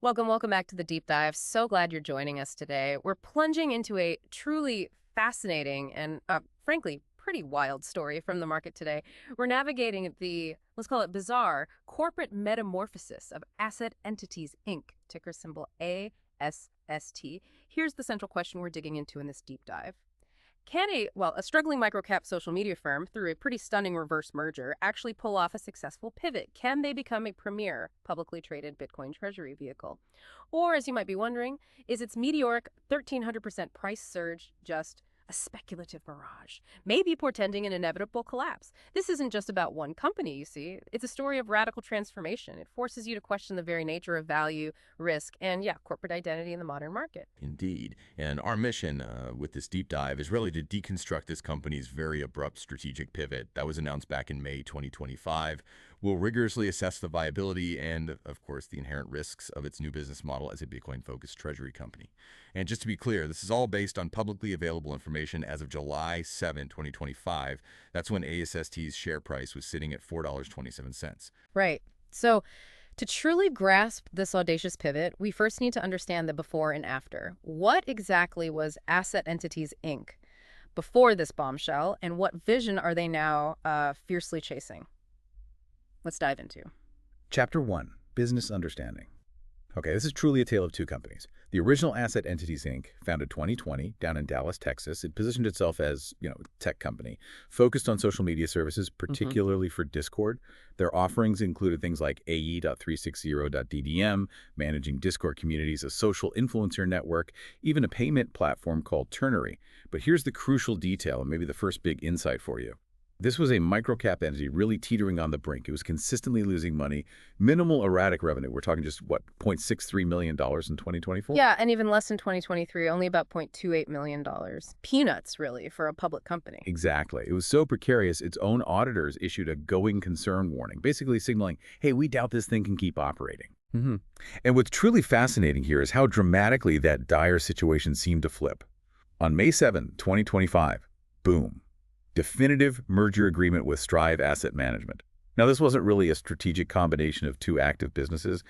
Welcome back to the Deep Dive. So glad you're joining us today. We're plunging into a truly fascinating and, frankly, pretty wild story from the market today. We're navigating the, let's call it bizarre, corporate metamorphosis of Asset Entities, Inc., ticker symbol ASST. Here's the central question we're digging into in this deep dive. Can a struggling microcap social media firm, through a pretty stunning reverse merger, actually pull off a successful pivot? Can they become a premier publicly traded Bitcoin treasury vehicle? Or, as you might be wondering, is its meteoric 1,300% price surge just a speculative mirage, maybe portending an inevitable collapse? This isn't just about one company, you see. It's a story of radical transformation. It forces you to question the very nature of value, risk, and, yeah, corporate identity in the modern market. Indeed. And our mission with this deep dive is really to deconstruct this company's very abrupt strategic pivot that was announced back in May 2025. We'll rigorously assess the viability and, of course, the inherent risks of its new business model as a Bitcoin-focused treasury company. And just to be clear, this is all based on publicly available information as of July 7, 2025. That's when ASST's share price was sitting at $4.27. Right. So, to truly grasp this audacious pivot, we first need to understand the before and after. What exactly was Asset Entities, Inc. before this bombshell, and what vision are they now fiercely chasing? Let's dive into. Chapter 1, Business Understanding. Okay, this is truly a tale of two companies. The original Asset Entities, Inc., founded 2020 down in Dallas, Texas. It positioned itself as, a tech company, focused on social media services, particularly for Discord. Their offerings included things like ae.360.ddm, managing Discord communities, a social influencer network, even a payment platform called Ternary. But here's the crucial detail, and maybe the first big insight for you. This was a microcap entity really teetering on the brink. It was consistently losing money, minimal erratic revenue. We're talking just, $0.63 million in 2024? Yeah, and even less in 2023, only about $0.28 million. Peanuts, really, for a public company. Exactly. It was so precarious, its own auditors issued a going concern warning, basically signaling, hey, we doubt this thing can keep operating. And what's truly fascinating here is how dramatically that dire situation seemed to flip. On May 7, 2025, boom. Definitive merger agreement with Strive Asset Management. Now, this wasn't really a strategic combination of two active businesses.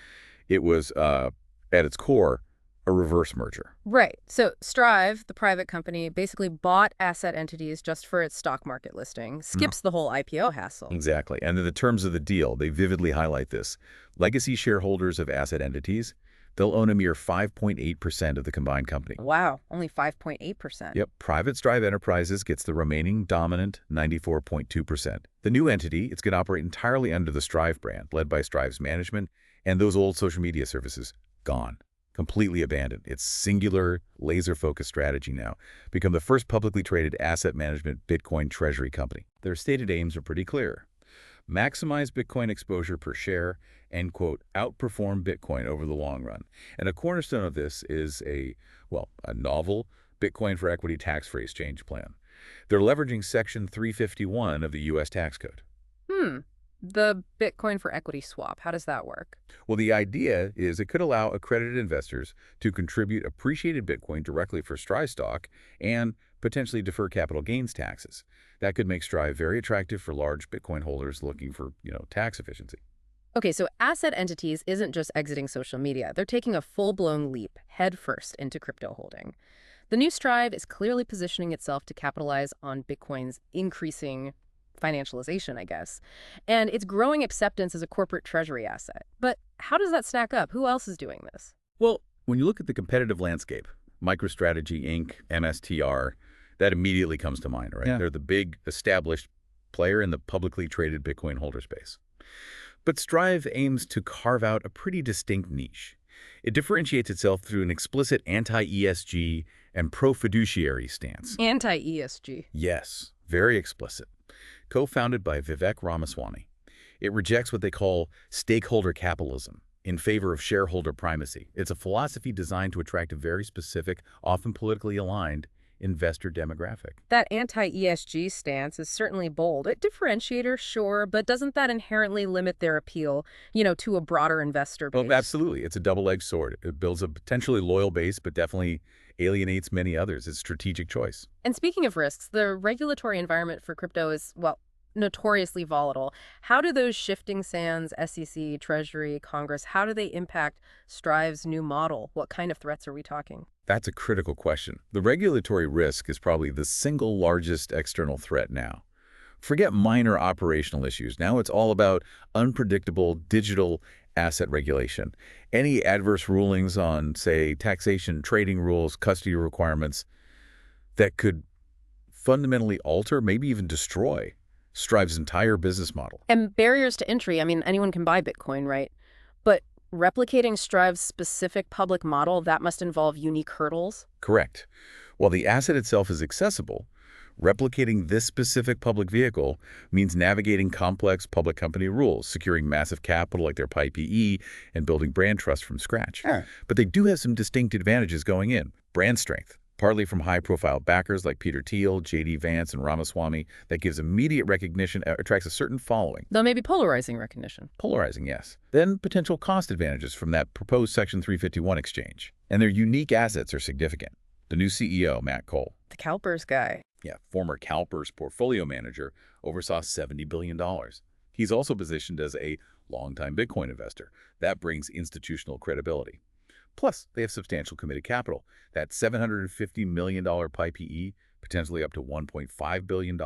It was, at its core, a reverse merger. Right. So Strive, the private company, basically bought Asset Entities just for its stock market listing, skips the whole IPO hassle. Exactly. And in the terms of the deal, they vividly highlight this. Legacy shareholders of Asset Entities, they'll own a mere 5.8% of the combined company. Wow, only 5.8%. Yep. Private Strive Enterprises gets the remaining dominant 94.2%. The new entity, it's going to operate entirely under the Strive brand, led by Strive's management, and those old social media services, gone. Completely abandoned. Its singular, laser-focused strategy now become the first publicly traded asset management Bitcoin treasury company. Their stated aims are pretty clear. Maximize Bitcoin exposure per share and, quote, outperform Bitcoin over the long run. And a cornerstone of this is a novel Bitcoin for equity tax-free exchange plan. They're leveraging Section 351 of the U.S. tax code. The Bitcoin for equity swap, how does that work? Well, the idea is it could allow accredited investors to contribute appreciated Bitcoin directly for Strive stock and potentially defer capital gains taxes. That could make Strive very attractive for large Bitcoin holders looking for, tax efficiency. Okay, so Asset Entities isn't just exiting social media. They're taking a full-blown leap, headfirst, into crypto holding. The new Strive is clearly positioning itself to capitalize on Bitcoin's increasing financialization, I guess, and its growing acceptance as a corporate treasury asset. But how does that stack up? Who else is doing this? Well, when you look at the competitive landscape, MicroStrategy, Inc., MSTR, that immediately comes to mind, right? Yeah. They're the big established player in the publicly traded Bitcoin holder space. But Strive aims to carve out a pretty distinct niche. It differentiates itself through an explicit anti-ESG and pro-fiduciary stance. Anti-ESG? Yes, very explicit. Co-founded by Vivek Ramaswamy. It rejects what they call stakeholder capitalism in favor of shareholder primacy. It's a philosophy designed to attract a very specific, often politically aligned investor demographic. That anti-ESG stance is certainly bold. A differentiator, sure, but doesn't that inherently limit their appeal, to a broader investor base? Oh, absolutely. It's a double-edged sword. It builds a potentially loyal base, but definitely alienates many others. It's a strategic choice. And speaking of risks, the regulatory environment for crypto is, notoriously volatile. How do those shifting sands, SEC, Treasury, Congress, how do they impact Strive's new model? What kind of threats are we talking? That's a critical question. The regulatory risk is probably the single largest external threat now. Forget minor operational issues. Now it's all about unpredictable digital asset regulation. Any adverse rulings on, say, taxation, trading rules, custody requirements that could fundamentally alter, maybe even destroy, Strive's entire business model. And barriers to entry, I mean, anyone can buy Bitcoin, right? But replicating Strive's specific public model, that must involve unique hurdles. Correct. While the asset itself is accessible, replicating this specific public vehicle means navigating complex public company rules, securing massive capital like their PIPE, and building brand trust from scratch. Yeah. But they do have some distinct advantages going in. Brand strength, partly from high-profile backers like Peter Thiel, J.D. Vance, and Ramaswamy, that gives immediate recognition, attracts a certain following. Though maybe polarizing recognition. Polarizing, yes. Then potential cost advantages from that proposed Section 351 exchange. And their unique assets are significant. The new CEO, Matt Cole, The CalPERS guy. former CalPERS portfolio manager, oversaw $70 billion. He's also positioned as a longtime Bitcoin investor. That brings institutional credibility. Plus, they have substantial committed capital. That $750 million PIPE, potentially up to $1.5 billion,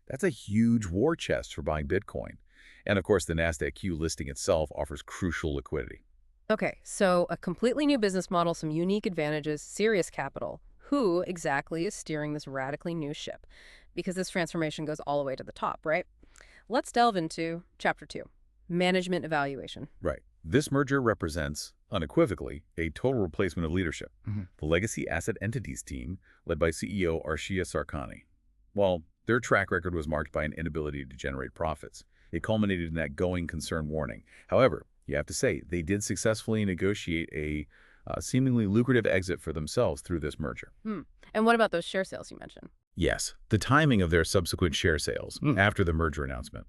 that's a huge war chest for buying Bitcoin. And of course, the NASDAQ Q listing itself offers crucial liquidity. Okay, so a completely new business model, some unique advantages, serious capital. Who exactly is steering this radically new ship? Because this transformation goes all the way to the top, right? Let's delve into Chapter 2, Management Evaluation. Right. This merger represents, unequivocally, a total replacement of leadership. Mhm. The legacy asset entities team, led by CEO Arshia Sarkani. While their track record was marked by an inability to generate profits, it culminated in that going concern warning. However, you have to say, they did successfully negotiate a seemingly lucrative exit for themselves through this merger. And what about those share sales you mentioned? Yes, the timing of their subsequent share sales after the merger announcement.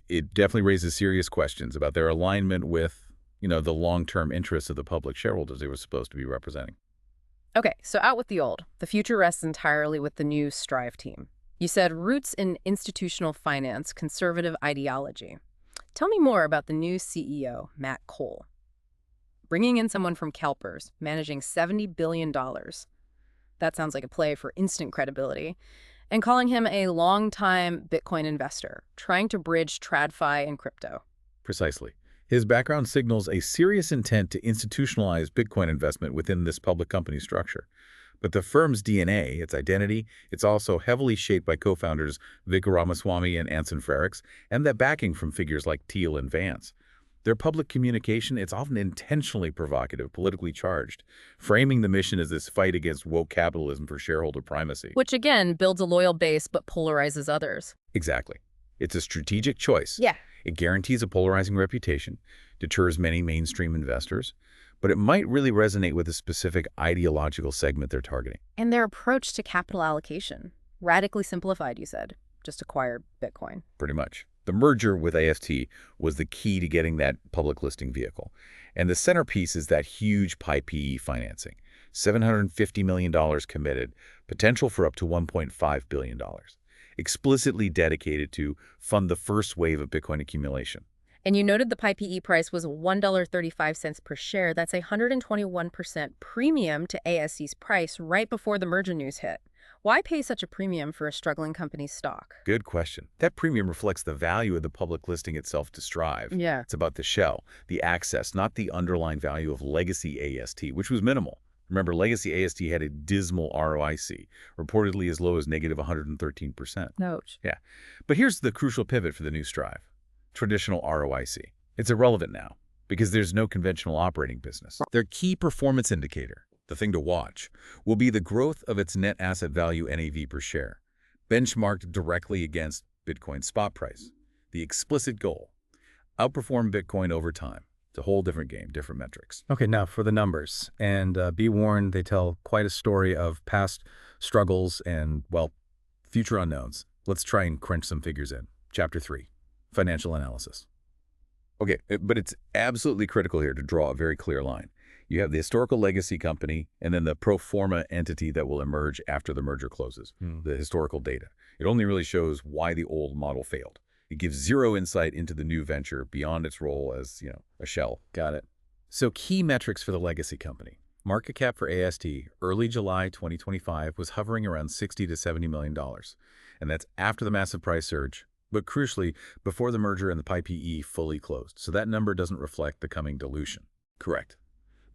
It definitely raises serious questions about their alignment with, the long-term interests of the public shareholders they were supposed to be representing. Okay, so out with the old. The future rests entirely with the new Strive team. You said roots in institutional finance, conservative ideology. Tell me more about the new CEO, Matt Cole. Bringing in someone from CalPERS, managing $70 billion. That sounds like a play for instant credibility. And calling him a long-time Bitcoin investor, trying to bridge TradFi and crypto. Precisely. His background signals a serious intent to institutionalize Bitcoin investment within this public company structure. But the firm's DNA, its identity, it's also heavily shaped by co-founders Vik Ramaswamy and Anson Frericks, and that backing from figures like Thiel and Vance. Their public communication, it's often intentionally provocative, politically charged, framing the mission as this fight against woke capitalism for shareholder primacy. Which, again, builds a loyal base but polarizes others. Exactly. It's a strategic choice. Yeah. It guarantees a polarizing reputation, deters many mainstream investors, but it might really resonate with a specific ideological segment they're targeting. And their approach to capital allocation. Radically simplified, you said. Just acquire Bitcoin. Pretty much. The merger with ASST was the key to getting that public listing vehicle. And the centerpiece is that huge PIPE financing, $750 million committed, potential for up to $1.5 billion, explicitly dedicated to fund the first wave of Bitcoin accumulation. And you noted the PIPE price was $1.35 per share. That's a 121% premium to ASC's price right before the merger news hit. Why pay such a premium for a struggling company's stock? Good question. That premium reflects the value of the public listing itself to Strive. Yeah. It's about the shell, the access, not the underlying value of legacy AST, which was minimal. Remember, legacy AST had a dismal ROIC, reportedly as low as negative 113%. Ouch. Yeah. But here's the crucial pivot for the new Strive. Traditional ROIC. It's irrelevant now because there's no conventional operating business. Their key performance indicator, the thing to watch, will be the growth of its net asset value NAV per share, benchmarked directly against Bitcoin's spot price. The explicit goal, outperform Bitcoin over time. It's a whole different game, different metrics. Okay, now for the numbers. And be warned, they tell quite a story of past struggles and, well, Future unknowns. Let's try and crunch some figures in. Chapter 3, Financial Analysis. Okay, but it's absolutely critical here to draw a very clear line. You have the historical legacy company and then the pro forma entity that will emerge after the merger closes, the historical data. It only really shows why the old model failed. It gives zero insight into the new venture beyond its role as, a shell. Got it. So key metrics for the legacy company. Market cap for AST early July 2025 was hovering around $60 to $70 million. And that's after the massive price surge, but crucially, before the merger and the PIPE fully closed. So that number doesn't reflect the coming dilution. Correct.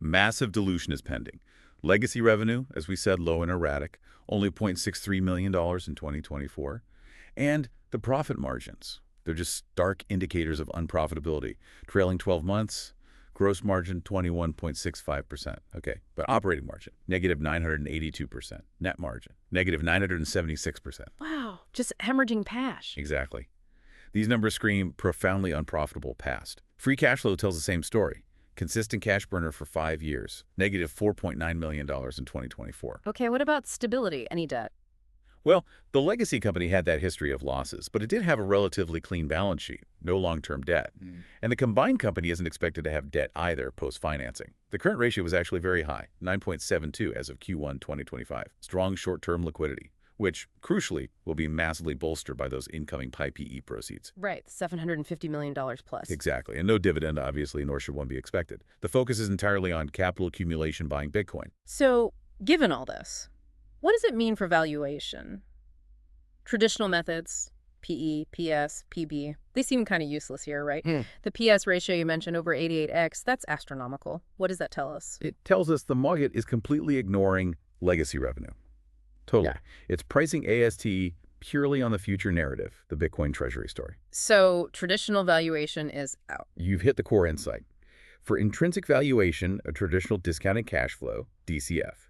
Massive dilution is pending. Legacy revenue, as we said, low and erratic, only $0.63 million in 2024. And the profit margins, they're just stark indicators of unprofitability. Trailing 12 months, gross margin 21.65%. Okay, but operating margin, negative 982%. Net margin, negative 976%. Wow, just hemorrhaging cash. Exactly. These numbers scream profoundly unprofitable past. Free cash flow tells the same story. Consistent cash burner for 5 years, negative $4.9 million in 2024. Okay, what about stability? Any debt? Well, the legacy company had that history of losses, but it did have a relatively clean balance sheet, no long-term debt. And the combined company isn't expected to have debt either post-financing. The current ratio was actually very high, 9.72 as of Q1 2025. Strong short-term liquidity, which, crucially, will be massively bolstered by those incoming PIPE proceeds. Right, $750 million plus. Exactly, and no dividend, obviously, nor should one be expected. The focus is entirely on capital accumulation buying Bitcoin. So, given all this, what does it mean for valuation? Traditional methods, PE, PS, PB, they seem kind of useless here, right? The PS ratio you mentioned, over 88x, that's astronomical. What does that tell us? It tells us the market is completely ignoring legacy revenue. Totally. Yeah. It's pricing AST purely on the future narrative, the Bitcoin treasury story. So, traditional valuation is out. You've hit the core insight. For intrinsic valuation, a traditional discounted cash flow, DCF,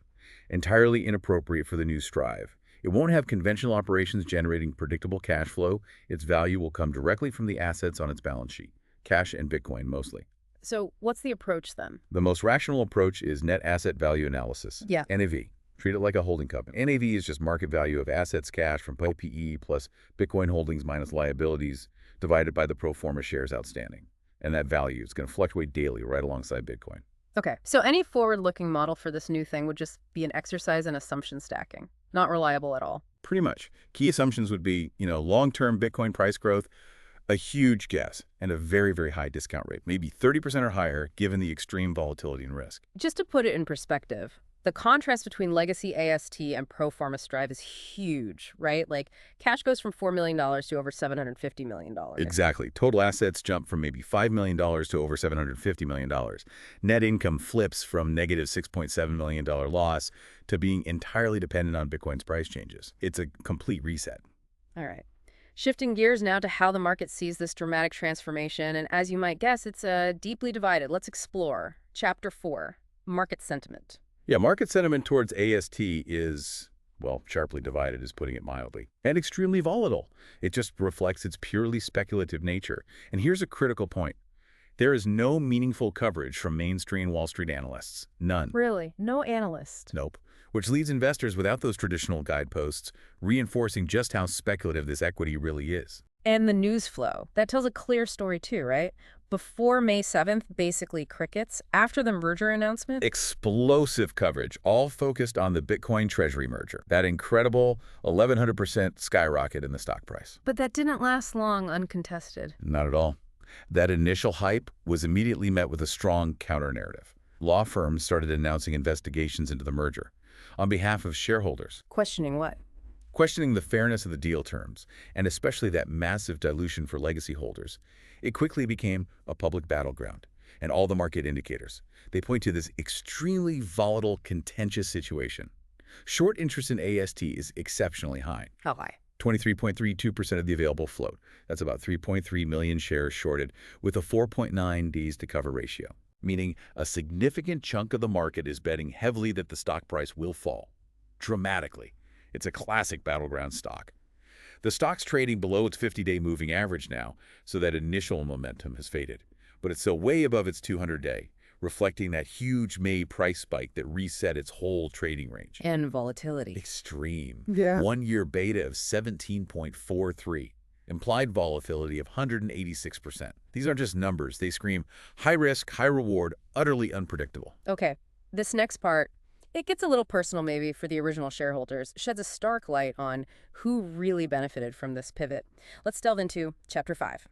entirely inappropriate for the new Strive. It won't have conventional operations generating predictable cash flow. Its value will come directly from the assets on its balance sheet, cash and Bitcoin mostly. So, what's the approach then? The most rational approach is net asset value analysis, Yeah. NAV. Treat it like a holding company. NAV is just market value of assets cash from PIPE plus Bitcoin holdings minus liabilities divided by the pro forma shares outstanding. And that value is going to fluctuate daily right alongside Bitcoin. Okay, so any forward-looking model for this new thing would just be an exercise in assumption stacking. Not reliable at all. Pretty much. Key assumptions would be, long-term Bitcoin price growth, a huge guess, and a very, very high discount rate, maybe 30% or higher given the extreme volatility and risk. Just to put it in perspective, the contrast between legacy AST and pro forma Strive is huge, right? Like, cash goes from $4 million to over $750 million. Exactly. Total assets jump from maybe $5 million to over $750 million. Net income flips from negative $6.7 million loss to being entirely dependent on Bitcoin's price changes. It's a complete reset. All right. Shifting gears now to how the market sees this dramatic transformation, and as you might guess, it's deeply divided. Let's explore. Chapter 4, Market Sentiment. Yeah, market sentiment towards AST is, well, sharply divided is putting it mildly, and extremely volatile. It just reflects its purely speculative nature. And here's a critical point. There is no meaningful coverage from mainstream Wall Street analysts. None. Really? No analyst? Nope. Which leaves investors without those traditional guideposts, reinforcing just how speculative this equity really is. And the news flow. That tells a clear story too, right? Before May 7th, basically crickets. After the merger announcement, Explosive coverage, all focused on the Bitcoin treasury merger. That incredible 1,100% skyrocket in the stock price. but that didn't last long uncontested. Not at all. That initial hype was immediately met with a strong counter-narrative. Law firms started announcing investigations into the merger on behalf of shareholders, Questioning what? questioning the fairness of the deal terms, and especially that massive dilution for legacy holders. It quickly became a public battleground, and all the market indicators, they point to this extremely volatile, contentious situation. Short interest in AST is exceptionally high. How high? 23.32% of the available float. That's about 3.3 million shares shorted with a 4.9 days to cover ratio, meaning a significant chunk of the market is betting heavily that the stock price will fall dramatically. It's a classic battleground stock. The stock's trading below its 50-day moving average now, so that initial momentum has faded. But it's still way above its 200-day, reflecting that huge May price spike that reset its whole trading range. And volatility. Extreme. Yeah. 1-year beta of 17.43. Implied volatility of 186%. These aren't just numbers. They scream high risk, high reward, utterly unpredictable. Okay, this next part, it gets a little personal maybe for the original shareholders, sheds a stark light on who really benefited from this pivot. Let's delve into Chapter 5,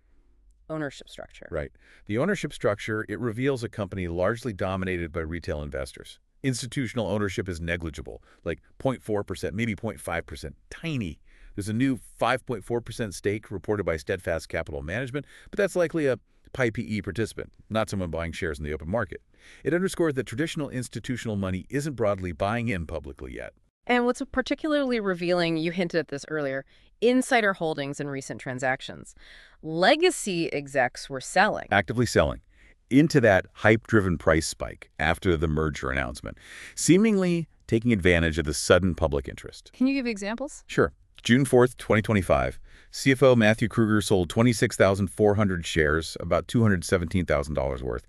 ownership structure. Right. The ownership structure, it reveals a company largely dominated by retail investors. Institutional ownership is negligible, like 0.4%, maybe 0.5%, tiny. There's a new 5.4% stake reported by Steadfast Capital Management, but that's likely a PIPE participant, not someone buying shares in the open market. It underscores that traditional institutional money isn't broadly buying in publicly yet. And what's particularly revealing, you hinted at this earlier, insider holdings in recent transactions. Legacy execs were selling. Actively selling into that hype-driven price spike after the merger announcement, seemingly taking advantage of the sudden public interest. Can you give examples? Sure. June 4th, 2025, CFO Matthew Kruger sold 26,400 shares, about $217,000 worth.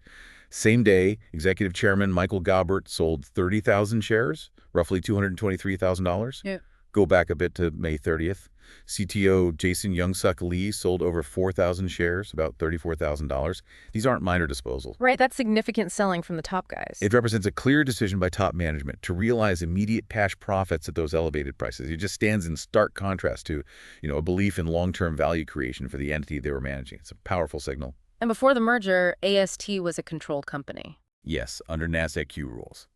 Same day, Executive Chairman Michael Gaubert sold 30,000 shares, roughly $223,000. Yeah. Go back a bit to May 30th. CTO Jason Youngsuk Lee sold over 4,000 shares, about $34,000. These aren't minor disposals. Right, that's significant selling from the top guys. It represents a clear decision by top management to realize immediate cash profits at those elevated prices. It just stands in stark contrast to, a belief in long-term value creation for the entity they were managing. It's a powerful signal. And before the merger, AST was a controlled company. Yes, under NASDAQ rules.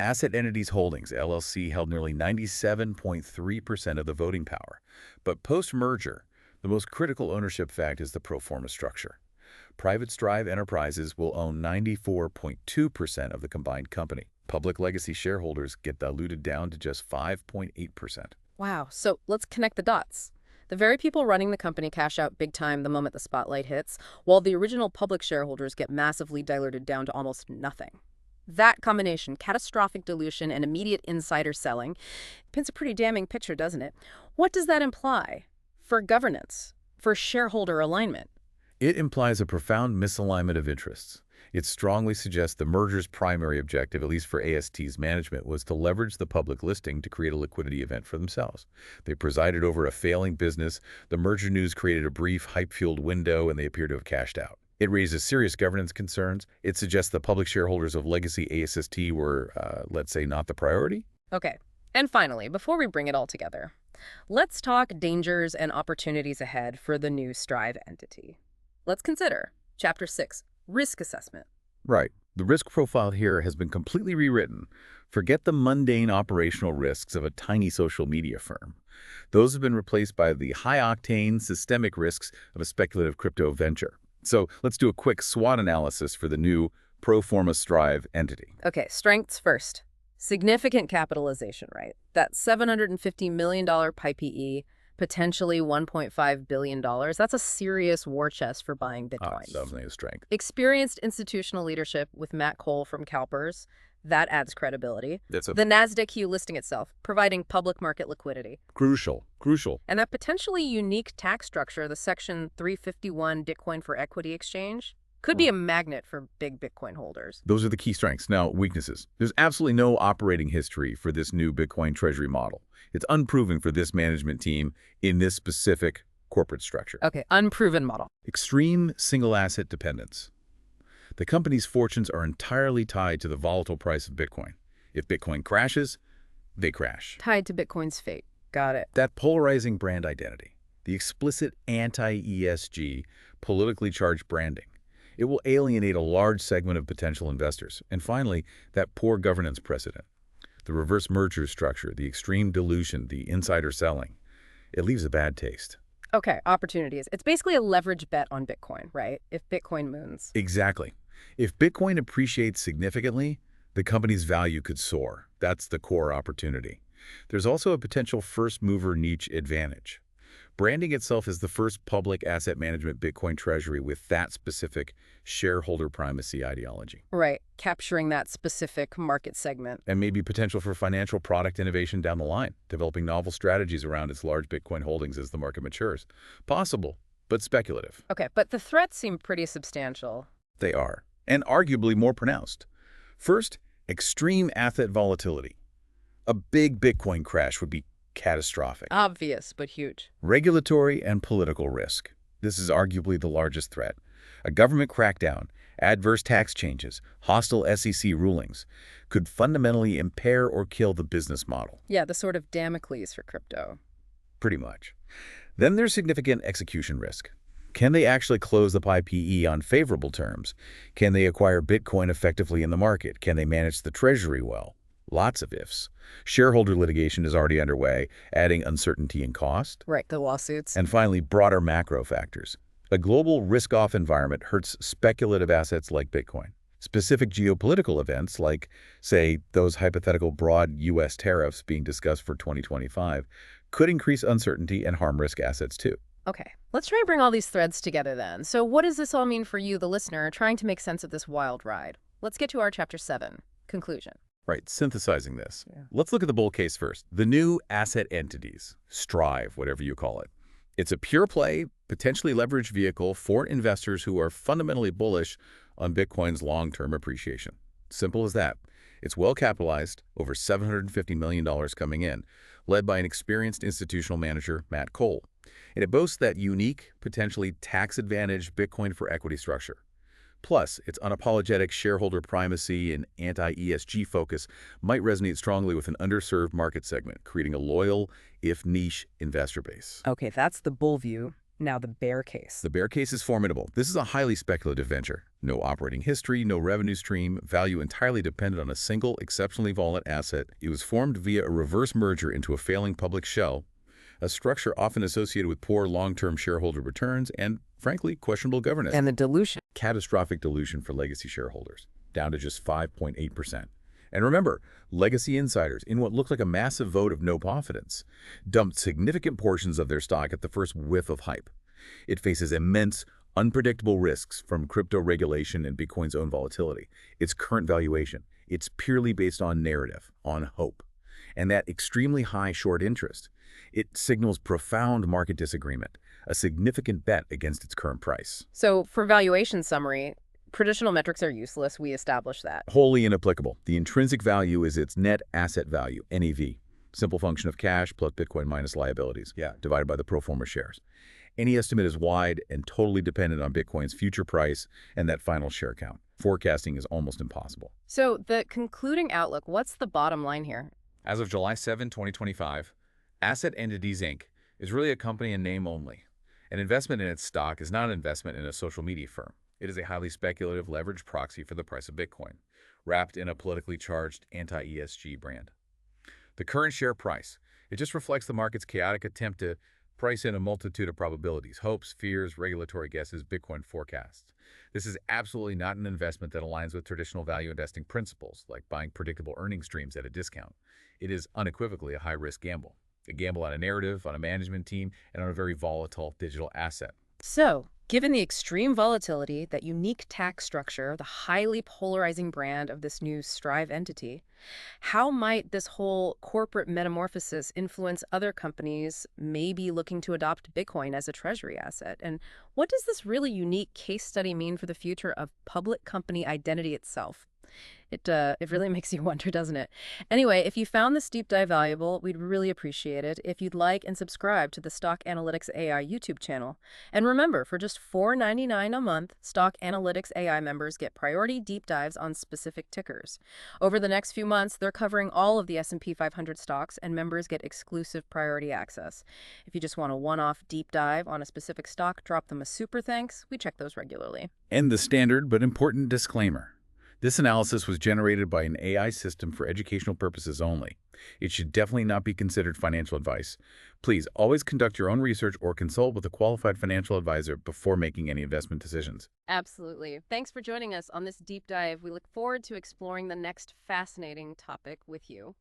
Asset Entities Holdings, LLC, held nearly 97.3% of the voting power. But post-merger, the most critical ownership fact is the pro forma structure. Private Strive Enterprises will own 94.2% of the combined company. Public legacy shareholders get diluted down to just 5.8%. Wow, so let's connect the dots. The very people running the company cash out big time the moment the spotlight hits, while the original public shareholders get massively diluted down to almost nothing. That combination, catastrophic dilution and immediate insider selling, paints a pretty damning picture, doesn't it? What does that imply for governance, for shareholder alignment? It implies a profound misalignment of interests. It strongly suggests the merger's primary objective, at least for AST's management, was to leverage the public listing to create a liquidity event for themselves. They presided over a failing business. The merger news created a brief, hype-fueled window, and they appear to have cashed out. It raises serious governance concerns. It suggests the public shareholders of legacy ASST were, let's say, not the priority. Okay. And finally, before we bring it all together, let's talk dangers and opportunities ahead for the new Strive entity. Let's consider Chapter 6, Risk Assessment. Right. The risk profile here has been completely rewritten. Forget the mundane operational risks of a tiny social media firm. Those have been replaced by the high-octane systemic risks of a speculative crypto venture. So let's do a quick SWOT analysis for the new pro forma Strive entity. Okay, strengths first. Significant capitalization, right? That $750 million PIPE, potentially $1.5 billion. That's a serious war chest for buying Bitcoin. Definitely a strength. Experienced institutional leadership with Matt Cole from CalPERS. That adds credibility. The NASDAQ listing itself, providing public market liquidity. Crucial. And that potentially unique tax structure, the Section 351 Bitcoin for Equity Exchange, could be a magnet for big Bitcoin holders. Those are the key strengths. Now, weaknesses. There's absolutely no operating history for this new Bitcoin treasury model. It's unproven for this management team in this specific corporate structure. Okay, unproven model. Extreme single asset dependence. The company's fortunes are entirely tied to the volatile price of Bitcoin. If Bitcoin crashes, they crash. Tied to Bitcoin's fate. Got it. That polarizing brand identity, the explicit anti-ESG, politically charged branding, it will alienate a large segment of potential investors. And finally, that poor governance precedent, the reverse merger structure, the extreme dilution, the insider selling, it leaves a bad taste. Okay, opportunities. It's basically a leverage bet on Bitcoin, right? If Bitcoin moons. Exactly. If Bitcoin appreciates significantly, the company's value could soar. That's the core opportunity. There's also a potential first-mover niche advantage. Branding itself as the first public asset management Bitcoin treasury with that specific shareholder primacy ideology. Right, capturing that specific market segment. And maybe potential for financial product innovation down the line, developing novel strategies around its large Bitcoin holdings as the market matures. Possible, but speculative. Okay, but the threats seem pretty substantial. They are, and arguably more pronounced. First, extreme asset volatility. A big Bitcoin crash would be catastrophic. Obvious, but huge. Regulatory and political risk. This is arguably the largest threat. A government crackdown, adverse tax changes, hostile SEC rulings could fundamentally impair or kill the business model, Yeah, the sort of Damocles for crypto. pretty much. Then there's significant execution risk. Can they actually close the PIPE on favorable terms? Can they acquire Bitcoin effectively in the market? Can they manage the treasury well? Lots of ifs. Shareholder litigation is already underway, adding uncertainty and cost. Right, the lawsuits. And finally, broader macro factors. A global risk-off environment hurts speculative assets like Bitcoin. Specific geopolitical events like, say, those hypothetical broad U.S. tariffs being discussed for 2025 could increase uncertainty and harm risk assets too. Okay, let's try and bring all these threads together then. So what does this all mean for you, the listener, trying to make sense of this wild ride? Let's get to our Chapter 7, conclusion. Right, synthesizing this. Yeah. Let's look at the bull case first. The new asset entities, Strive, whatever you call it. It's a pure play, potentially leveraged vehicle for investors who are fundamentally bullish on Bitcoin's long-term appreciation. Simple as that. It's well capitalized, over $750 million coming in, led by an experienced institutional manager, Matt Cole. And it boasts that unique, potentially tax-advantaged Bitcoin for equity structure. Plus, its unapologetic shareholder primacy and anti-ESG focus might resonate strongly with an underserved market segment, creating a loyal, if niche, investor base. Okay, that's the bull view. Now the bear case. The bear case is formidable. This is a highly speculative venture. No operating history, no revenue stream, value entirely dependent on a single, exceptionally volatile asset. It was formed via a reverse merger into a failing public shell, a structure often associated with poor long-term shareholder returns and, frankly, questionable governance. And the dilution. Catastrophic dilution for legacy shareholders, down to just 5.8%. And remember, legacy insiders, in what looked like a massive vote of no confidence, dumped significant portions of their stock at the first whiff of hype. It faces immense, unpredictable risks from crypto regulation and Bitcoin's own volatility. Its current valuation, it's purely based on narrative, on hope. And that extremely high short interest, it signals profound market disagreement, a significant bet against its current price. So for valuation summary, traditional metrics are useless. We established that. Wholly inapplicable. The intrinsic value is its net asset value, NAV. Simple function of cash plus Bitcoin minus liabilities, divided by the pro forma shares. Any estimate is wide and totally dependent on Bitcoin's future price and that final share count. Forecasting is almost impossible. So the concluding outlook, what's the bottom line here? As of July 7, 2025, Asset Entities, Inc. is really a company in name only. An investment in its stock is not an investment in a social media firm. It is a highly speculative leveraged proxy for the price of Bitcoin, wrapped in a politically charged anti-ESG brand. The current share price, it just reflects the market's chaotic attempt to price in a multitude of probabilities, hopes, fears, regulatory guesses, Bitcoin forecasts. This is absolutely not an investment that aligns with traditional value investing principles, like buying predictable earning streams at a discount. It is unequivocally a high-risk gamble. A gamble on a narrative, on a management team, and on a very volatile digital asset. So, given the extreme volatility, that unique tax structure, the highly polarizing brand of this new Strive entity, how might this whole corporate metamorphosis influence other companies maybe looking to adopt Bitcoin as a treasury asset? And what does this really unique case study mean for the future of public company identity itself? It really makes you wonder, doesn't it? Anyway, if you found this deep dive valuable, we'd really appreciate it if you'd like and subscribe to the Stock Analytics AI YouTube channel. And remember, for just $4.99 a month, Stock Analytics AI members get priority deep dives on specific tickers. Over the next few months, they're covering all of the S&P 500 stocks, and members get exclusive priority access. If you just want a one-off deep dive on a specific stock, drop them a super thanks. We check those regularly. And the standard but important disclaimer. This analysis was generated by an AI system for educational purposes only. It should definitely not be considered financial advice. Please always conduct your own research or consult with a qualified financial advisor before making any investment decisions. Absolutely. Thanks for joining us on this deep dive. We look forward to exploring the next fascinating topic with you.